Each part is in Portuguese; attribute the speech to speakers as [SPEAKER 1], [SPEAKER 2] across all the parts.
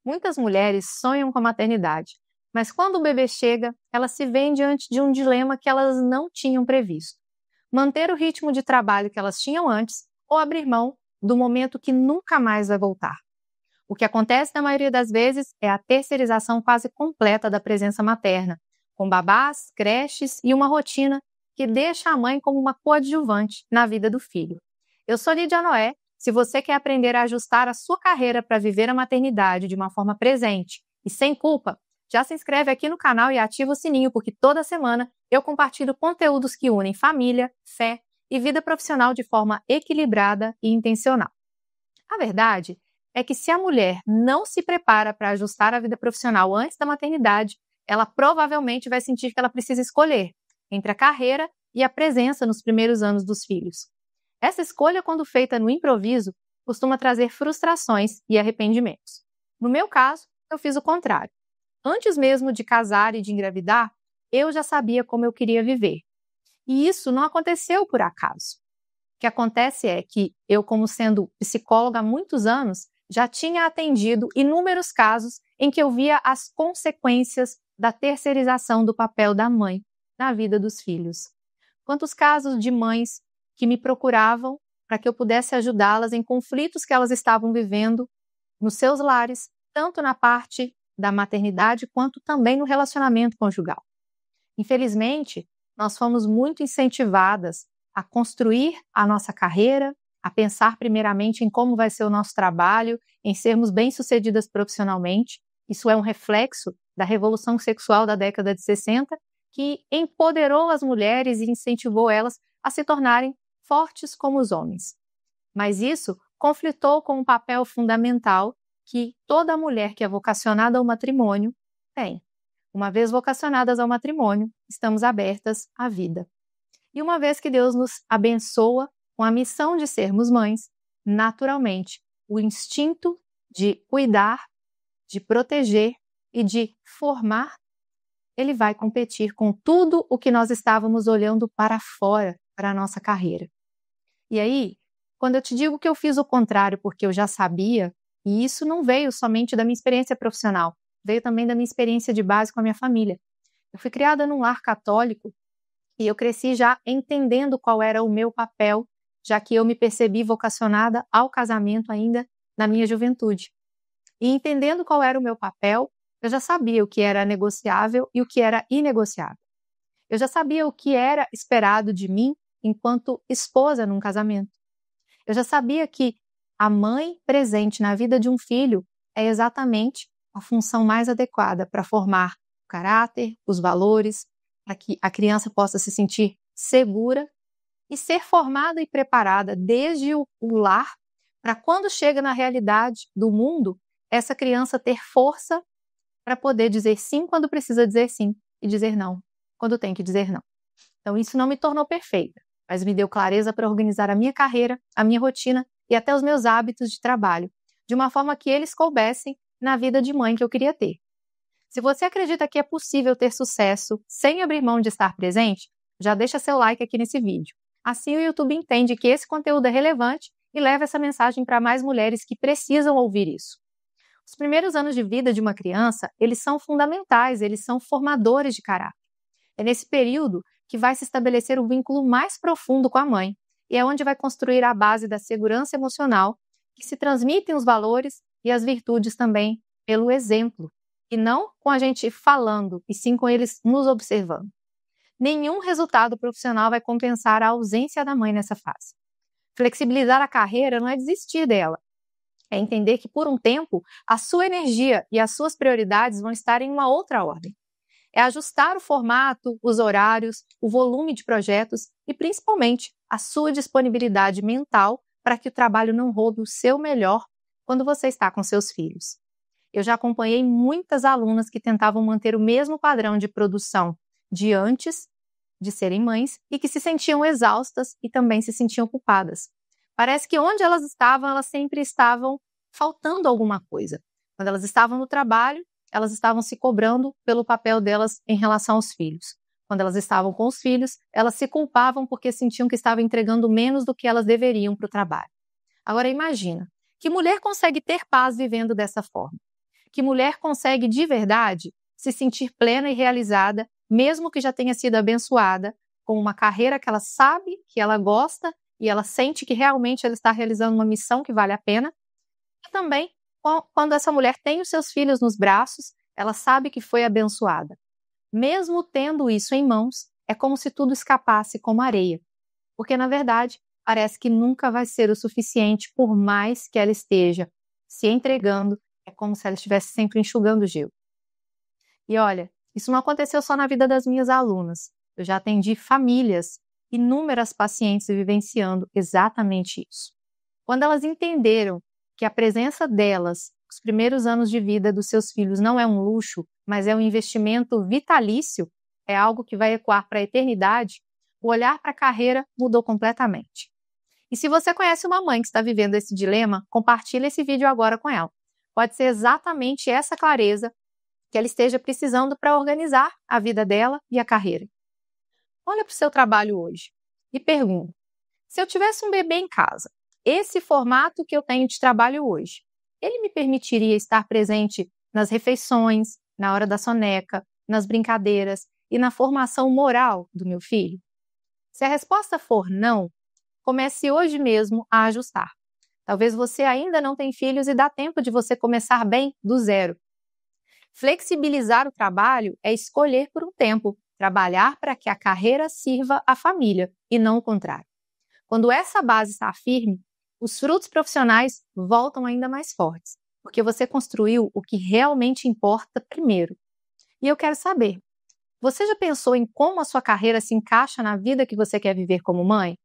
[SPEAKER 1] Muitas mulheres sonham com a maternidade, mas quando o bebê chega, elas se veem diante de um dilema que elas não tinham previsto: manter o ritmo de trabalho que elas tinham antes ou abrir mão do momento que nunca mais vai voltar. O que acontece na maioria das vezes é a terceirização quase completa da presença materna, com babás, creches e uma rotina que deixa a mãe como uma coadjuvante na vida do filho. Eu sou Lídia Noé. Se você quer aprender a ajustar a sua carreira para viver a maternidade de uma forma presente e sem culpa, já se inscreve aqui no canal e ativa o sininho, porque toda semana eu compartilho conteúdos que unem família, fé e vida profissional de forma equilibrada e intencional. A verdade é que se a mulher não se prepara para ajustar a vida profissional antes da maternidade, ela provavelmente vai sentir que ela precisa escolher entre a carreira e a presença nos primeiros anos dos filhos. Essa escolha, quando feita no improviso, costuma trazer frustrações e arrependimentos. No meu caso, eu fiz o contrário. Antes mesmo de casar e de engravidar, eu já sabia como eu queria viver. E isso não aconteceu por acaso. O que acontece é que eu, como sendo psicóloga há muitos anos, já tinha atendido inúmeros casos em que eu via as consequências da terceirização do papel da mãe na vida dos filhos. Quantos casos de mães que me procuravam para que eu pudesse ajudá-las em conflitos que elas estavam vivendo nos seus lares, tanto na parte da maternidade quanto também no relacionamento conjugal. Infelizmente, nós fomos muito incentivadas a construir a nossa carreira, a pensar primeiramente em como vai ser o nosso trabalho, em sermos bem-sucedidas profissionalmente. Isso é um reflexo da revolução sexual da década de 60, que empoderou as mulheres e incentivou elas a se tornarem fortes como os homens. Mas isso conflitou com um papel fundamental que toda mulher que é vocacionada ao matrimônio tem. Uma vez vocacionadas ao matrimônio, estamos abertas à vida. E uma vez que Deus nos abençoa com a missão de sermos mães, naturalmente, o instinto de cuidar, de proteger e de formar, ele vai competir com tudo o que nós estávamos olhando para fora, para a nossa carreira. E aí, quando eu te digo que eu fiz o contrário porque eu já sabia, e isso não veio somente da minha experiência profissional, veio também da minha experiência de base com a minha família. Eu fui criada num lar católico e eu cresci já entendendo qual era o meu papel, já que eu me percebi vocacionada ao casamento ainda na minha juventude. E entendendo qual era o meu papel, eu já sabia o que era negociável e o que era inegociável. Eu já sabia o que era esperado de mim enquanto esposa num casamento. Eu já sabia que a mãe presente na vida de um filho é exatamente a função mais adequada para formar o caráter, os valores, para que a criança possa se sentir segura e ser formada e preparada desde o lar para quando chega na realidade do mundo, essa criança ter força para poder dizer sim quando precisa dizer sim e dizer não quando tem que dizer não. Então isso não me tornou perfeita, mas me deu clareza para organizar a minha carreira, a minha rotina e até os meus hábitos de trabalho, de uma forma que eles coubessem na vida de mãe que eu queria ter. Se você acredita que é possível ter sucesso sem abrir mão de estar presente, já deixa seu like aqui nesse vídeo. Assim o YouTube entende que esse conteúdo é relevante e leva essa mensagem para mais mulheres que precisam ouvir isso. Os primeiros anos de vida de uma criança, eles são fundamentais, eles são formadores de caráter. É nesse período que vai se estabelecer o vínculo mais profundo com a mãe e é onde vai construir a base da segurança emocional, que se transmitem os valores e as virtudes também pelo exemplo, e não com a gente falando, e sim com eles nos observando. Nenhum resultado profissional vai compensar a ausência da mãe nessa fase. Flexibilizar a carreira não é desistir dela, é entender que por um tempo a sua energia e as suas prioridades vão estar em uma outra ordem. É ajustar o formato, os horários, o volume de projetos e principalmente a sua disponibilidade mental para que o trabalho não roube o seu melhor quando você está com seus filhos. Eu já acompanhei muitas alunas que tentavam manter o mesmo padrão de produção de antes de serem mães e que se sentiam exaustas e também se sentiam culpadas. Parece que onde elas sempre estavam faltando alguma coisa. Quando elas estavam no trabalho, elas estavam se cobrando pelo papel delas em relação aos filhos. Quando elas estavam com os filhos, elas se culpavam porque sentiam que estavam entregando menos do que elas deveriam para o trabalho. Agora imagina, que mulher consegue ter paz vivendo dessa forma? que mulher consegue de verdade se sentir plena e realizada, mesmo que já tenha sido abençoada, com uma carreira que ela sabe, que ela gosta e ela sente que realmente ela está realizando uma missão que vale a pena. E também, quando essa mulher tem os seus filhos nos braços, ela sabe que foi abençoada. Mesmo tendo isso em mãos, é como se tudo escapasse como areia, porque na verdade parece que nunca vai ser o suficiente, por mais que ela esteja se entregando, é como se ela estivesse sempre enxugando gelo. E olha, isso não aconteceu só na vida das minhas alunas. Eu já atendi famílias, inúmeras pacientes vivenciando exatamente isso. Quando elas entenderam que a presença delas, os primeiros anos de vida dos seus filhos, não é um luxo, mas é um investimento vitalício, é algo que vai ecoar para a eternidade, o olhar para a carreira mudou completamente. E se você conhece uma mãe que está vivendo esse dilema, compartilhe esse vídeo agora com ela. Pode ser exatamente essa clareza que ela esteja precisando para organizar a vida dela e a carreira. Olha para o seu trabalho hoje e pergunta: se eu tivesse um bebê em casa, esse formato que eu tenho de trabalho hoje, ele me permitiria estar presente nas refeições, na hora da soneca, nas brincadeiras e na formação moral do meu filho? Se a resposta for não, comece hoje mesmo a ajustar. Talvez você ainda não tenha filhos e dá tempo de você começar bem do zero. Flexibilizar o trabalho é escolher por um tempo, trabalhar para que a carreira sirva à família e não o contrário. Quando essa base está firme, os frutos profissionais voltam ainda mais fortes, porque você construiu o que realmente importa primeiro. E eu quero saber, você já pensou em como a sua carreira se encaixa na vida que você quer viver como mãe?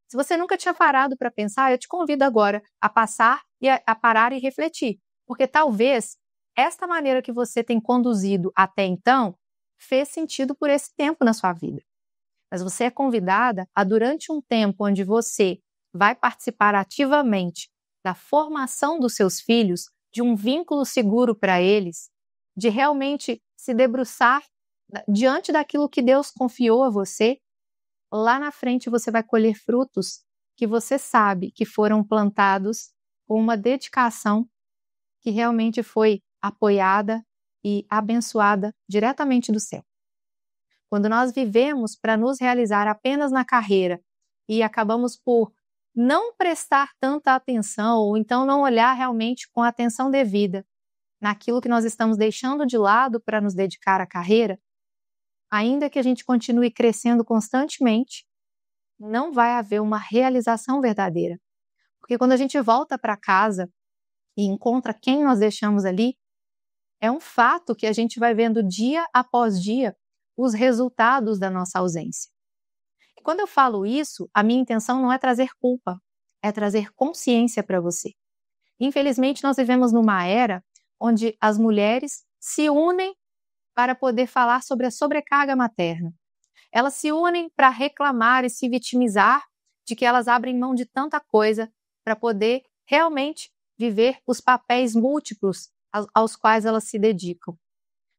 [SPEAKER 1] Se você nunca tinha parado para pensar, eu te convido agora a passar e a parar e refletir, porque talvez esta maneira que você tem conduzido até então fez sentido por esse tempo na sua vida. Mas você é convidada a, durante um tempo onde você vai participar ativamente da formação dos seus filhos, de um vínculo seguro para eles, de realmente se debruçar diante daquilo que Deus confiou a você, lá na frente você vai colher frutos que você sabe que foram plantados com uma dedicação que realmente foi apoiada e abençoada diretamente do céu. Quando nós vivemos para nos realizar apenas na carreira e acabamos por não prestar tanta atenção ou então não olhar realmente com a atenção devida naquilo que nós estamos deixando de lado para nos dedicar à carreira, ainda que a gente continue crescendo constantemente, não vai haver uma realização verdadeira. Porque quando a gente volta para casa e encontra quem nós deixamos ali, é um fato que a gente vai vendo dia após dia os resultados da nossa ausência. E quando eu falo isso, a minha intenção não é trazer culpa, é trazer consciência para você. Infelizmente, nós vivemos numa era onde as mulheres se unem para poder falar sobre a sobrecarga materna. Elas se unem para reclamar e se vitimizar de que elas abrem mão de tanta coisa para poder realmente viver os papéis múltiplos aos quais elas se dedicam.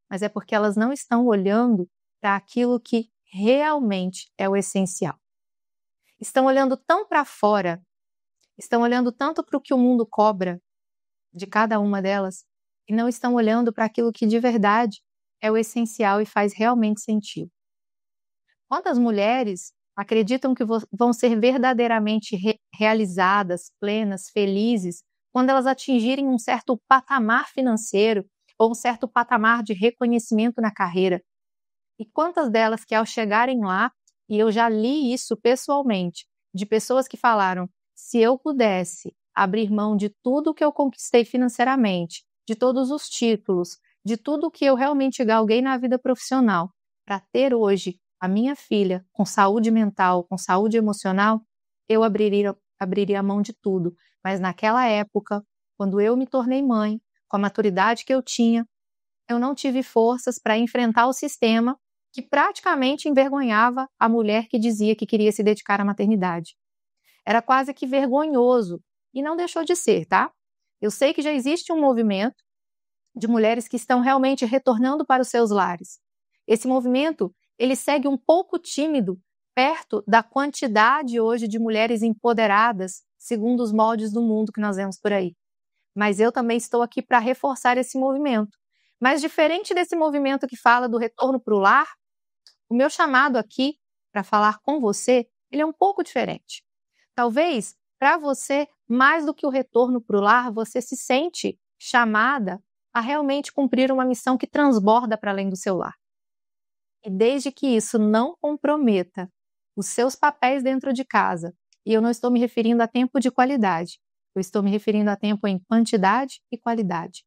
[SPEAKER 1] Mas é porque elas não estão olhando para aquilo que realmente é o essencial. Estão olhando tão para fora, estão olhando tanto para o que o mundo cobra de cada uma delas, e não estão olhando para aquilo que de verdade é o essencial e faz realmente sentido. Quantas mulheres acreditam que vão ser verdadeiramente realizadas, plenas, felizes, quando elas atingirem um certo patamar financeiro ou um certo patamar de reconhecimento na carreira? E quantas delas que ao chegarem lá, e eu já li isso pessoalmente, de pessoas que falaram: se eu pudesse abrir mão de tudo que eu conquistei financeiramente, de todos os títulos, de tudo que eu realmente galguei na vida profissional, para ter hoje a minha filha com saúde mental, com saúde emocional, eu abriria a mão de tudo. Mas naquela época, quando eu me tornei mãe, com a maturidade que eu tinha, eu não tive forças para enfrentar o sistema que praticamente envergonhava a mulher que dizia que queria se dedicar à maternidade. Era quase que vergonhoso, e não deixou de ser, tá? Eu sei que já existe um movimento de mulheres que estão realmente retornando para os seus lares. Esse movimento, ele segue um pouco tímido perto da quantidade hoje de mulheres empoderadas, segundo os moldes do mundo que nós vemos por aí. mas eu também estou aqui para reforçar esse movimento. Mas diferente desse movimento que fala do retorno para o lar, o meu chamado aqui para falar com você, ele é um pouco diferente. Talvez, para você, mais do que o retorno para o lar, você se sente chamada a realmente cumprir uma missão que transborda para além do seu lar. E desde que isso não comprometa os seus papéis dentro de casa, e eu não estou me referindo a tempo de qualidade, eu estou me referindo a tempo em quantidade e qualidade.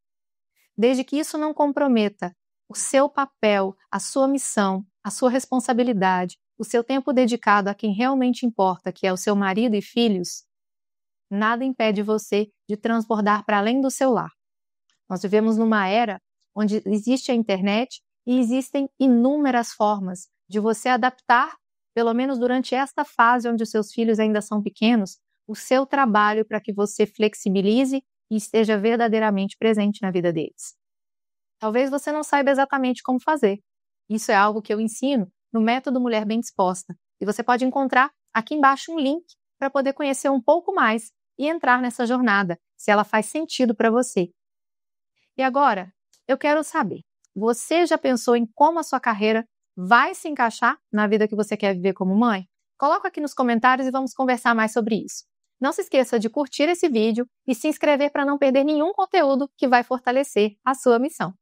[SPEAKER 1] Desde que isso não comprometa o seu papel, a sua missão, a sua responsabilidade, o seu tempo dedicado a quem realmente importa, que é o seu marido e filhos, nada impede você de transbordar para além do seu lar. Nós vivemos numa era onde existe a internet e existem inúmeras formas de você adaptar, pelo menos durante esta fase onde os seus filhos ainda são pequenos, o seu trabalho para que você flexibilize e esteja verdadeiramente presente na vida deles. Talvez você não saiba exatamente como fazer. Isso é algo que eu ensino no método Mulher Bem Disposta. E você pode encontrar aqui embaixo um link para poder conhecer um pouco mais e entrar nessa jornada, se ela faz sentido para você. E agora, eu quero saber, você já pensou em como a sua carreira vai se encaixar na vida que você quer viver como mãe? Coloca aqui nos comentários e vamos conversar mais sobre isso. Não se esqueça de curtir esse vídeo e se inscrever para não perder nenhum conteúdo que vai fortalecer a sua missão.